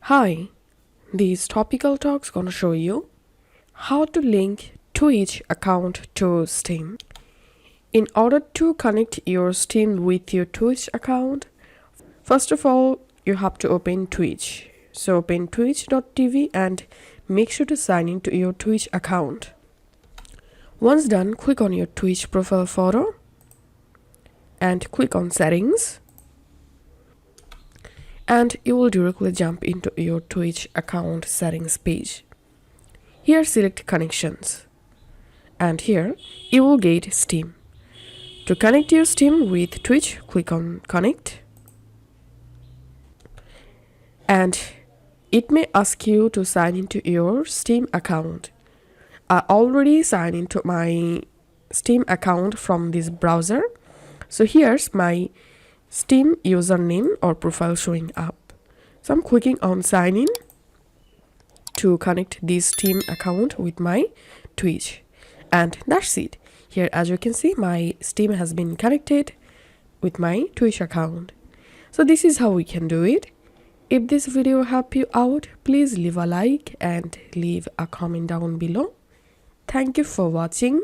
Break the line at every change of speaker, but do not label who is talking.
Hi, these topical talks gonna show you how to link Twitch account to Steam. In order to connect your Steam with your Twitch account, first of all, you have to open Twitch. So open twitch.tv and make sure to sign into your Twitch account. Once done, click on your Twitch profile photo and click on settings. And you will directly jump into your Twitch account settings page. Here select connections and here you will get Steam. To connect your Steam with Twitch, click on connect and it may ask you to sign into your Steam account. I already signed into my Steam account from this browser. So here's my Steam username or profile showing up. So I'm clicking on sign in to connect this Steam account with my Twitch. And that's it. Here, as you can see, my Steam has been connected with my Twitch account. So this is how we can do it. If this video helped you out, please leave a like and leave a comment down below. Thank you for watching.